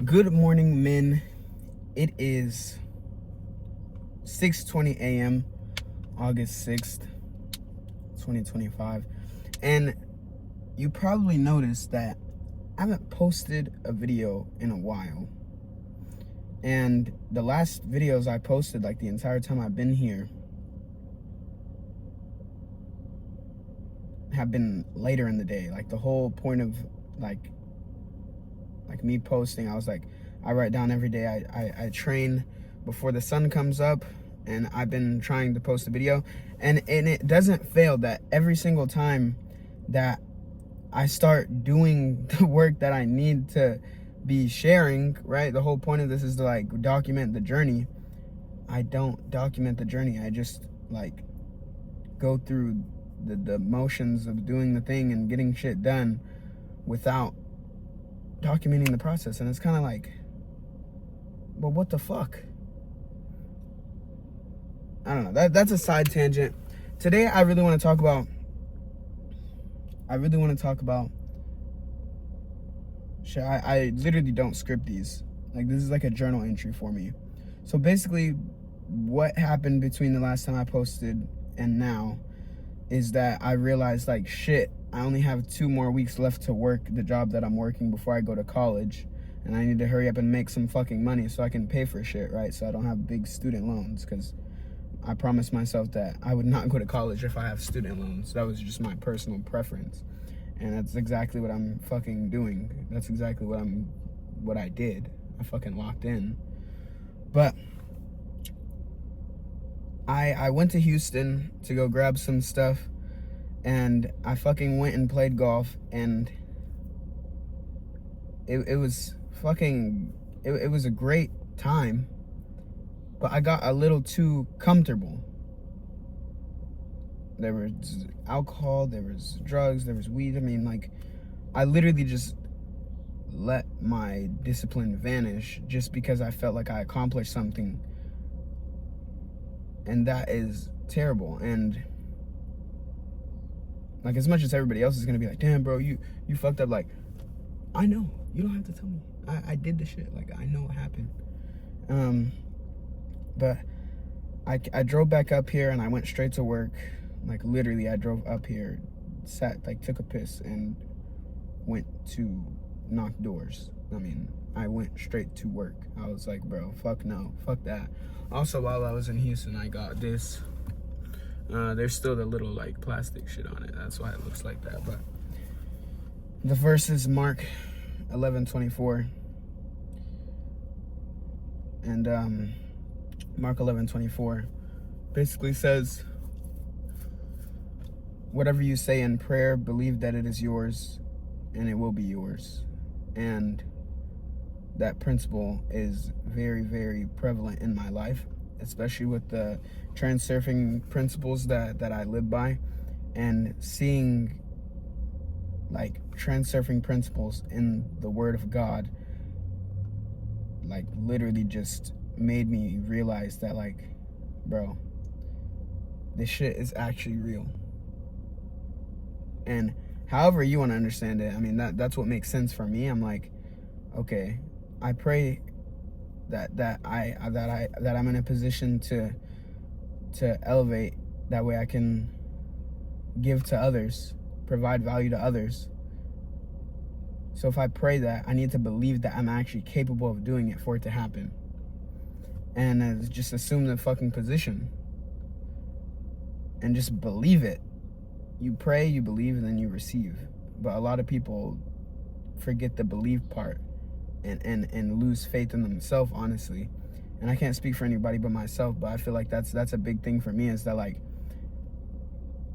Good morning, men. It is 6:20 a.m. August 6th, 2025. And you probably noticed that I haven't posted a video in a while. And the last videos I posted, like the entire time I've been here, have been later in the day. Like the whole point of like me posting, I was like, I write down every day. I train before the sun comes up, and I've been trying to post a video, and it doesn't fail that every single time that I start doing the work that I need to be sharing, right? The whole point of this is to like document the journey. I don't document the journey. I just like go through the motions of doing the thing and getting shit done without documenting the process. And it's kind of like, well, what the fuck? I don't know. That's a side tangent. Today, I really want to talk about shit. I literally don't script these. Like, this is like a journal entry for me. So basically, what happened between the last time I posted and now is that I realized, like, shit, I only have 2 more weeks left to work the job that I'm working before I go to college. And I need to hurry up and make some fucking money so I can pay for shit, right? So I don't have big student loans, because I promised myself that I would not go to college if I have student loans. That was just my personal preference. And that's exactly what I'm fucking doing. That's exactly what I did. I fucking locked in. But I went to Houston to go grab some stuff, and I fucking went and played golf, and it was fucking, it was a great time, but I got a little too comfortable. There was alcohol, there was drugs, there was weed. I mean, like, I literally just let my discipline vanish just because I felt like I accomplished something. And that is terrible. And like, as much as everybody else is gonna be like, damn bro, you fucked up, like, I know, you don't have to tell me. I did the shit. Like, I know what happened. But I drove back up here and I went straight to work. Like, literally, I drove up here, sat, like, took a piss and went to knock doors. I mean, I went straight to work. I was like, bro, fuck no, fuck that. Also, while I was in Houston, I got this. There's still the little, like, plastic shit on it. That's why it looks like that. But the verse is Mark 11:24. And Mark 11:24 basically says, whatever you say in prayer, believe that it is yours, and it will be yours. And that principle is very, very prevalent in my life, especially with the transurfing principles that I live by, and seeing like transurfing principles in the Word of God, like, literally just made me realize that, like, bro, this shit is actually real. And however you want to understand it, I mean, that's what makes sense for me. I'm like, okay, I pray that I'm in a position to elevate. That way I can give to others, provide value to others. So if I pray that, I need to believe that I'm actually capable of doing it for it to happen. And just assume the fucking position and just believe it. You pray, you believe, and then you receive. But a lot of people forget the believe part and lose faith in themselves, honestly. And I can't speak for anybody but myself, but I feel like that's a big thing for me, is that, like,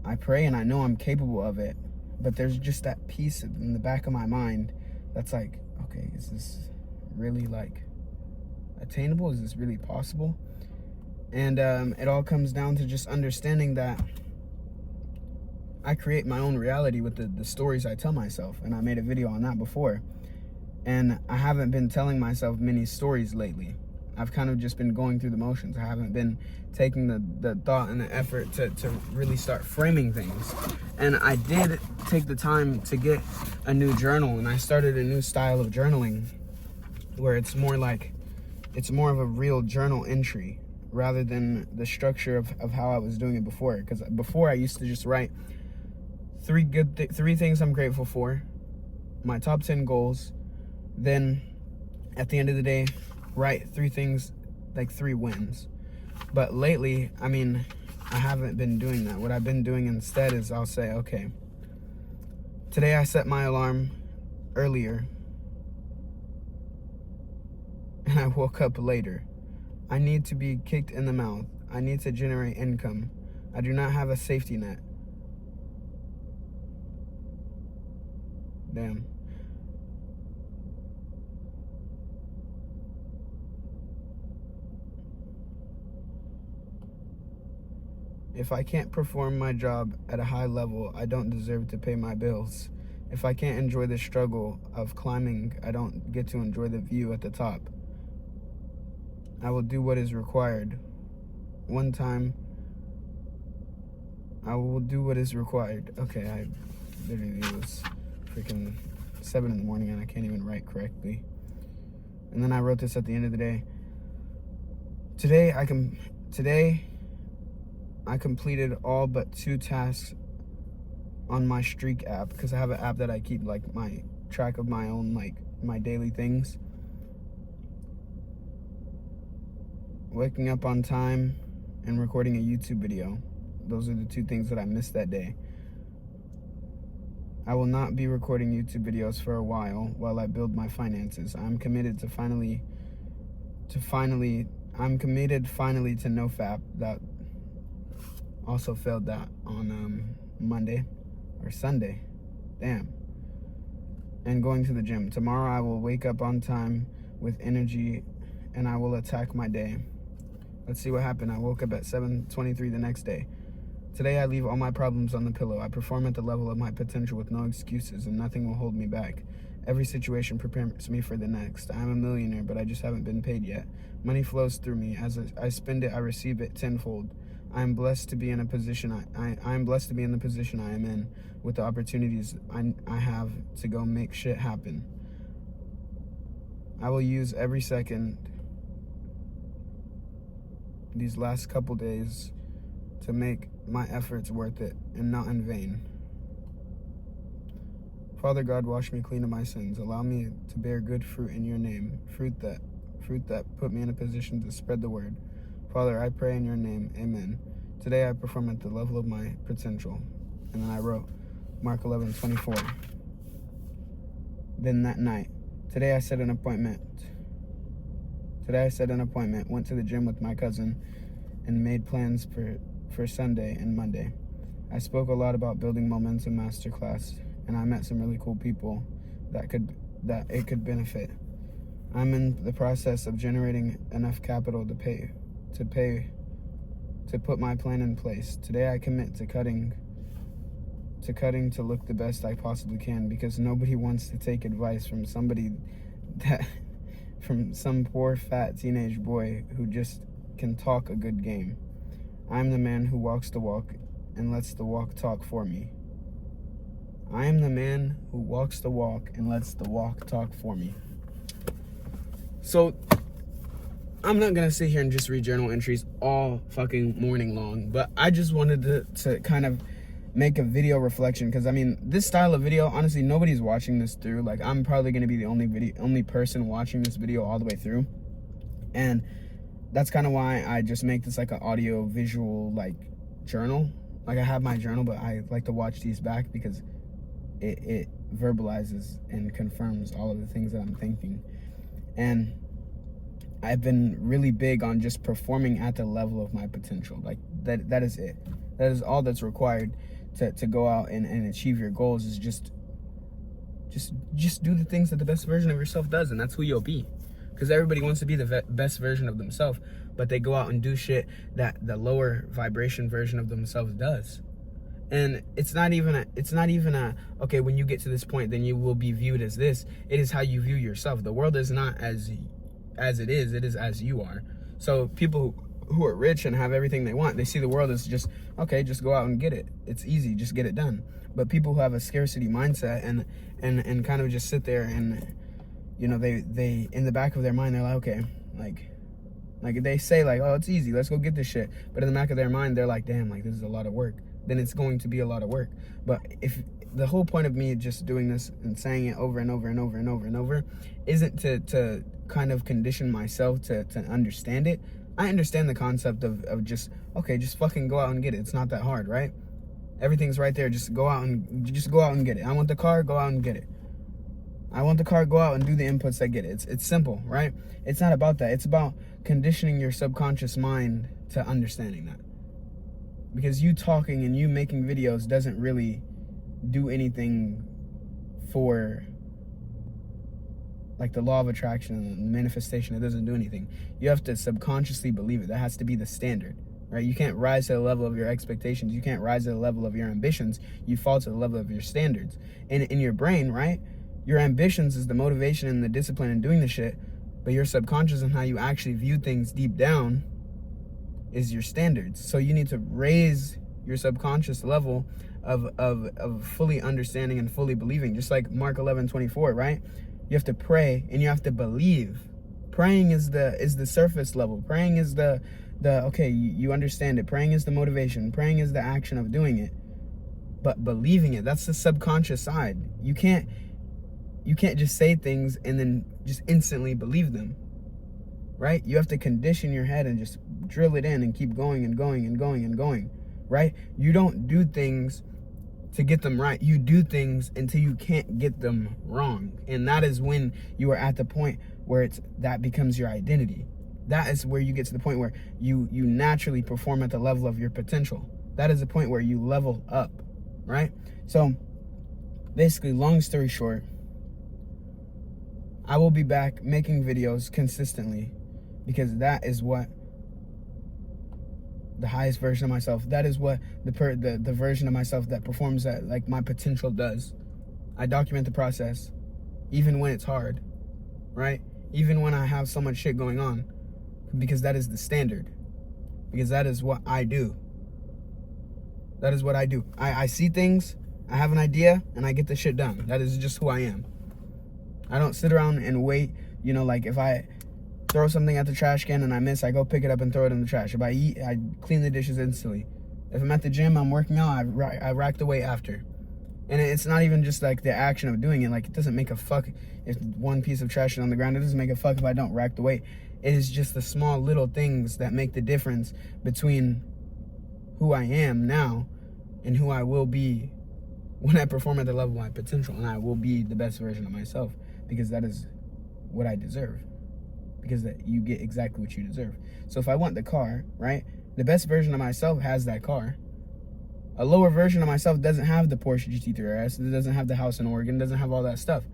I pray and I know I'm capable of it, but there's just that piece in the back of my mind that's like, okay, is this really, like, attainable? Is this really possible? And it all comes down to just understanding that I create my own reality with the stories I tell myself. And I made a video on that before. And I haven't been telling myself many stories lately. I've kind of just been going through the motions. I haven't been taking the thought and the effort to really start framing things. And I did take the time to get a new journal, and I started a new style of journaling where it's more of a real journal entry rather than the structure of how I was doing it before. Because before I used to just write three things I'm grateful for, my top 10 goals, then at the end of the day, write 3 things, like 3 wins. But lately, I mean, I haven't been doing that. What I've been doing instead is I'll say, okay, today I set my alarm earlier and I woke up later. I need to be kicked in the mouth. I need to generate income. I do not have a safety net. Damn. If I can't perform my job at a high level, I don't deserve to pay my bills. If I can't enjoy the struggle of climbing, I don't get to enjoy the view at the top. I will do what is required. One time, I will do what is required. Okay, I literally was freaking 7 in the morning and I can't even write correctly. And then I wrote this at the end of the day. Today, I completed all but 2 tasks on my Streak app, because I have an app that I keep like my track of my own, like my daily things. Waking up on time and recording a YouTube video. Those are the 2 things that I missed that day. I will not be recording YouTube videos for a while I build my finances. I'm committed finally to NoFap. That also failed that on Monday or Sunday. Damn. And going to the gym. Tomorrow I will wake up on time with energy and I will attack my day. Let's see what happened. I woke up at 7:23 the next day. Today I leave all my problems on the pillow. I perform at the level of my potential with no excuses, and nothing will hold me back. Every situation prepares me for the next. I am a millionaire, but I just haven't been paid yet. Money flows through me. As I spend it, I receive it tenfold. I am blessed to be in a position I am blessed to be in the position I am in, with the opportunities I have to go make shit happen. I will use every second these last couple days to make my efforts worth it and not in vain. Father God, wash me clean of my sins. Allow me to bear good fruit in your name, fruit that put me in a position to spread the word. Father, I pray in your name, amen. Today I perform at the level of my potential. And then I wrote Mark 11:24. Then that night, today I set an appointment, went to the gym with my cousin, and made plans for Sunday and Monday. I spoke a lot about building momentum masterclass, and I met some really cool people that it could benefit. I'm in the process of generating enough capital to put my plan in place. Today I commit to cutting to look the best I possibly can, because nobody wants to take advice from some poor fat teenage boy who just can talk a good game. I'm the man who walks the walk and lets the walk talk for me. I am the man who walks the walk and lets the walk talk for me. So, I'm not gonna sit here and just read journal entries all fucking morning long, but I just wanted to kind of make a video reflection, because I mean, this style of video, honestly, nobody's watching this through. Like, I'm probably gonna be the only person watching this video all the way through, and that's kind of why I just make this like an audio visual like journal. Like, I have my journal, but I like to watch these back because it verbalizes and confirms all of the things that I'm thinking. And I've been really big on just performing at the level of my potential. Like, that is it. That is all that's required to go out and achieve your goals, is just do the things that the best version of yourself does, and that's who you'll be. Because everybody wants to be the best version of themselves, but they go out and do shit that the lower vibration version of themselves does. And it's not even a okay, when you get to this point, then you will be viewed as this. It is how you view yourself. The world is not as it is as you are. So people who are rich and have everything they want, they see the world as just, okay, just go out and get it. It's easy, just get it done. But people who have a scarcity mindset and kind of just sit there you know, they in the back of their mind, they're like, okay, like they say like, oh, it's easy, let's go get this shit. But in the back of their mind, they're like, damn, like this is a lot of work. Then it's going to be a lot of work. But if the whole point of me just doing this and saying it over and over and over and over and over isn't to kind of condition myself to understand it. I understand the concept of just, okay, just fucking go out and get it. It's not that hard, right? Everything's right there. Just go out and get it. I want the car, go out and get it. I want the car, go out and do the inputs that get it. It's simple, right? It's not about that. It's about conditioning your subconscious mind to understanding that. Because you talking and you making videos doesn't really do anything for like the law of attraction and manifestation. It doesn't do anything. You have to subconsciously believe it. That has to be the standard, right? You can't rise to the level of your expectations. You can't rise to the level of your ambitions. You fall to the level of your standards. And in your brain, right, your ambitions is the motivation and the discipline in doing the shit, but your subconscious and how you actually view things deep down is your standards. So you need to raise your subconscious level of fully understanding and fully believing. Just like Mark 11:24, right? You have to pray and you have to believe. Praying is the surface level. Praying is the okay, you understand it. Praying is the motivation. Praying is the action of doing it. But believing it, that's the subconscious side. You can't just say things and then just instantly believe them. Right? You have to condition your head and just drill it in and keep going and going and going and going. Right? You don't do things to get them right. You do things until you can't get them wrong. And that is when you are at the point where that becomes your identity. That is where you get to the point where you naturally perform at the level of your potential. That is the point where you level up, right? So basically, long story short, I will be back making videos consistently because that is what the highest version of myself, that is what the version of myself that performs at like my potential does. I document the process, even when it's hard, right? Even when I have so much shit going on, because that is the standard, because that is what I do. That is what I do. I see things, I have an idea, and I get the shit done. That is just who I am. I don't sit around and wait, you know, like if I throw something at the trash can and I miss, I go pick it up and throw it in the trash. If I eat, I clean the dishes instantly. If I'm at the gym, I'm working out, I rack the weight after. And it's not even just like the action of doing it. Like, it doesn't make a fuck if one piece of trash is on the ground. It doesn't make a fuck if I don't rack the weight. It is just the small little things that make the difference between who I am now and who I will be when I perform at the level of my potential. And I will be the best version of myself, because that is what I deserve. Because that you get exactly what you deserve. So if I want the car, right? The best version of myself has that car. A lower version of myself doesn't have the Porsche GT3 RS. It doesn't have the house in Oregon. It doesn't have all that stuff.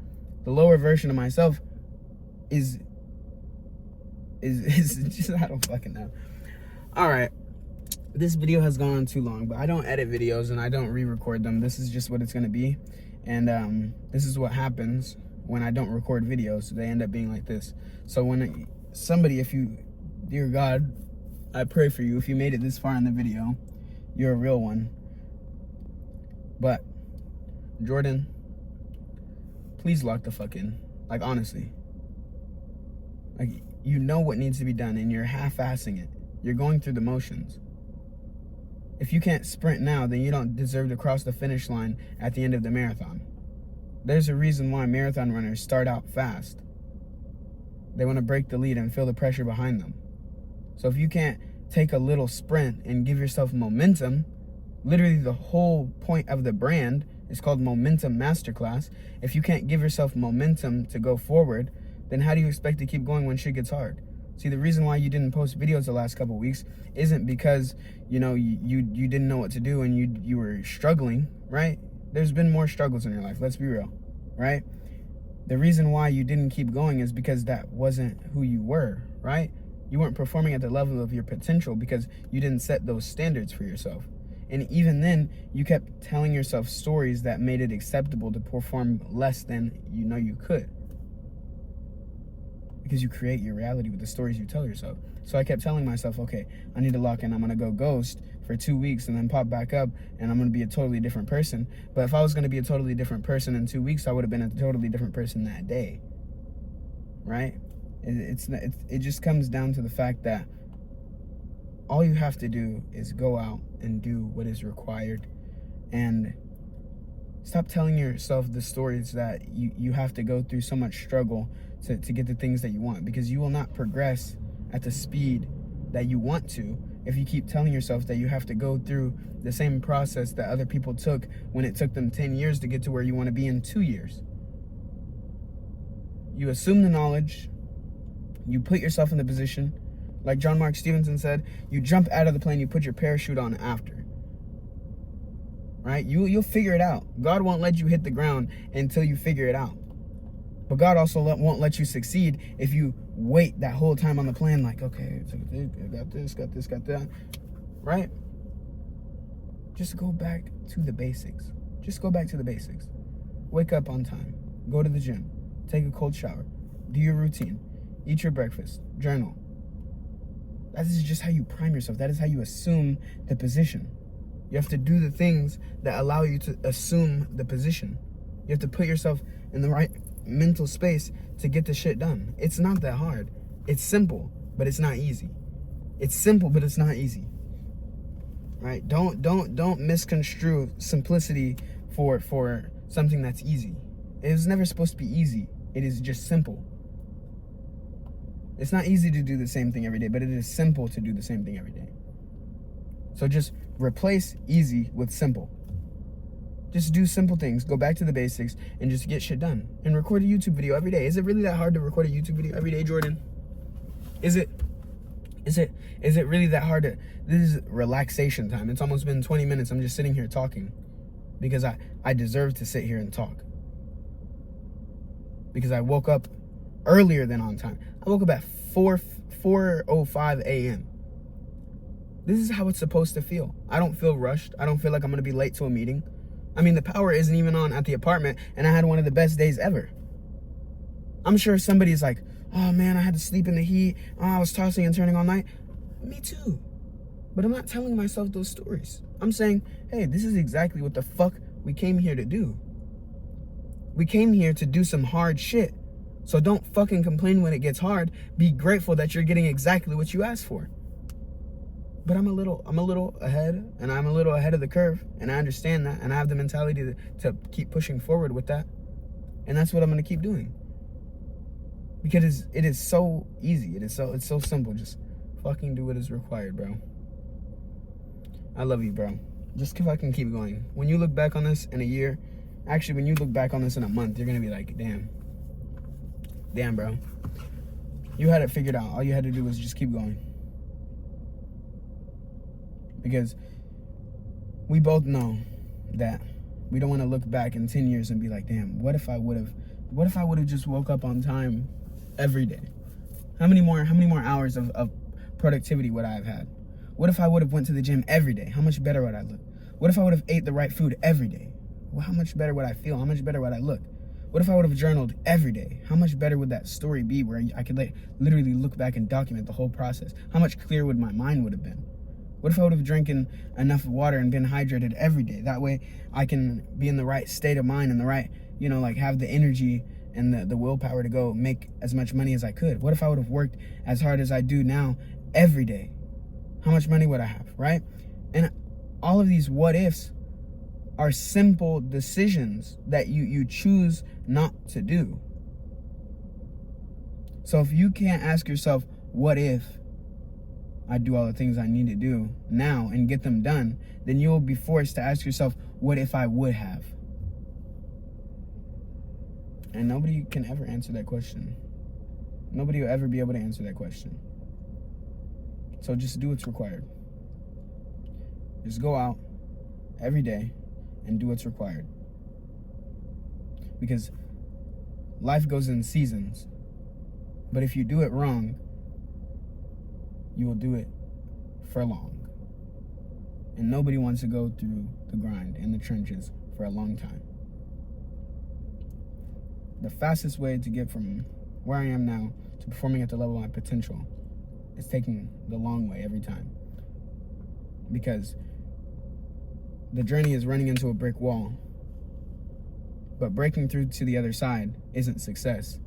The lower version of myself is just, I don't fucking know. All right. This video has gone on too long, but I don't edit videos and I don't re-record them. This is just what it's going to be. And this is what happens when I don't record videos. They end up being like this. So when somebody, if you, dear God, I pray for you. If you made it this far in the video, you're a real one. But Jordan, please lock the fuck in. Like, honestly. Like, you know what needs to be done and you're half-assing it. You're going through the motions. If you can't sprint now, then you don't deserve to cross the finish line at the end of the marathon. There's a reason why marathon runners start out fast. They want to break the lead and feel the pressure behind them. So if you can't take a little sprint and give yourself momentum, literally the whole point of the brand is called Momentum Masterclass. If you can't give yourself momentum to go forward, then how do you expect to keep going when shit gets hard? See, the reason why you didn't post videos the last couple of weeks isn't because, you know, you didn't know what to do and you were struggling, right? There's been more struggles in your life, let's be real, right? The reason why you didn't keep going is because that wasn't who you were, right? You weren't performing at the level of your potential because you didn't set those standards for yourself. And even then, you kept telling yourself stories that made it acceptable to perform less than you know you could. Because you create your reality with the stories you tell yourself. So I kept telling myself, okay, I need to lock in. I'm going to go ghost for 2 weeks and then pop back up and I'm going to be a totally different person. But if I was going to be a totally different person in 2 weeks, I would have been a totally different person that day. right? It just comes down to the fact that all you have to do is go out and do what is required, and stop telling yourself the stories that you have to go through so much struggle to get the things that you want, because you will not progress at the speed that you want to if you keep telling yourself that you have to go through the same process that other people took when it took them 10 years to get to where you want to be in 2 years. You assume the knowledge, you put yourself in the position, like John Mark Stevenson said, you jump out of the plane, you put your parachute on after. Right? You'll figure it out. God won't let you hit the ground until you figure it out. But God also won't let you succeed if you wait that whole time on the plane, like, okay, I got this, got that. Right? Just go back to the basics. Just go back to the basics. Wake up on time. Go to the gym. Take a cold shower. Do your routine. Eat your breakfast. Journal. That is just how you prime yourself. That is how you assume the position. You have to do the things that allow you to assume the position. You have to put yourself in the right mental space to get the shit done. It's not that hard. It's simple, but it's not easy. It's simple, but it's not easy. Right? Don't misconstrue simplicity for something that's easy. It was never supposed to be easy. It is just simple. It's not easy to do the same thing every day, but it is simple to do the same thing every day. So just replace easy with simple. Just do simple things. Go back to the basics and just get shit done. And record a YouTube video every day. Is it really that hard to record a YouTube video every day, Jordan? Is it really that hard to... This is relaxation time. It's almost been 20 minutes. I'm just sitting here talking because I deserve to sit here and talk. Because I woke up earlier than on time. I woke up at 4:05 a.m. This is how it's supposed to feel. I don't feel rushed. I don't feel like I'm going to be late to a meeting. I mean, the power isn't even on at the apartment, and I had one of the best days ever. I'm sure somebody's like, oh man, I had to sleep in the heat. Oh, I was tossing and turning all night. Me too. But I'm not telling myself those stories. I'm saying, hey, this is exactly what the fuck we came here to do. We came here to do some hard shit. So don't fucking complain when it gets hard. Be grateful that you're getting exactly what you asked for. But I'm a little ahead, and I'm a little ahead of the curve, and I understand that, and I have the mentality to keep pushing forward with that. And that's what I'm gonna keep doing. Because it is so easy. It's so simple. Just fucking do what is required, bro. I love you, bro. Just fucking keep going. When you look back on this in a year, actually, when you look back on this in a month, you're gonna be like, damn, bro. You had it figured out. All you had to do was just keep going. Because we both know that we don't want to look back in 10 years and be like, damn, what if I would have just woke up on time every day? How many more hours of productivity would I have had? What if I would have went to the gym every day? How much better would I look? What if I would have ate the right food every day? Well, how much better would I feel? How much better would I look? What if I would have journaled every day? How much better would that story be where I could literally look back and document the whole process? How much clearer would my mind would have been? What if I would have drinking enough water and been hydrated every day? That way I can be in the right state of mind and the right, have the energy and the willpower to go make as much money as I could. What if I would have worked as hard as I do now every day? How much money would I have, right? And all of these what ifs are simple decisions that you choose not to do. So if you can't ask yourself, what if I do all the things I need to do now and get them done, then you'll be forced to ask yourself, what if I would have? And nobody can ever answer that question. Nobody will ever be able to answer that question. So just do what's required. Just go out every day and do what's required. Because life goes in seasons. But if you do it wrong, you will do it for long. And nobody wants to go through the grind in the trenches for a long time. The fastest way to get from where I am now to performing at the level of my potential is taking the long way every time. Because the journey is running into a brick wall. But breaking through to the other side isn't success.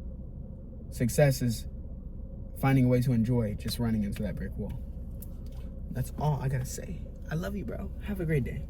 Success is finding a way to enjoy just running into that brick wall. That's all I gotta say. I love you, bro. Have a great day.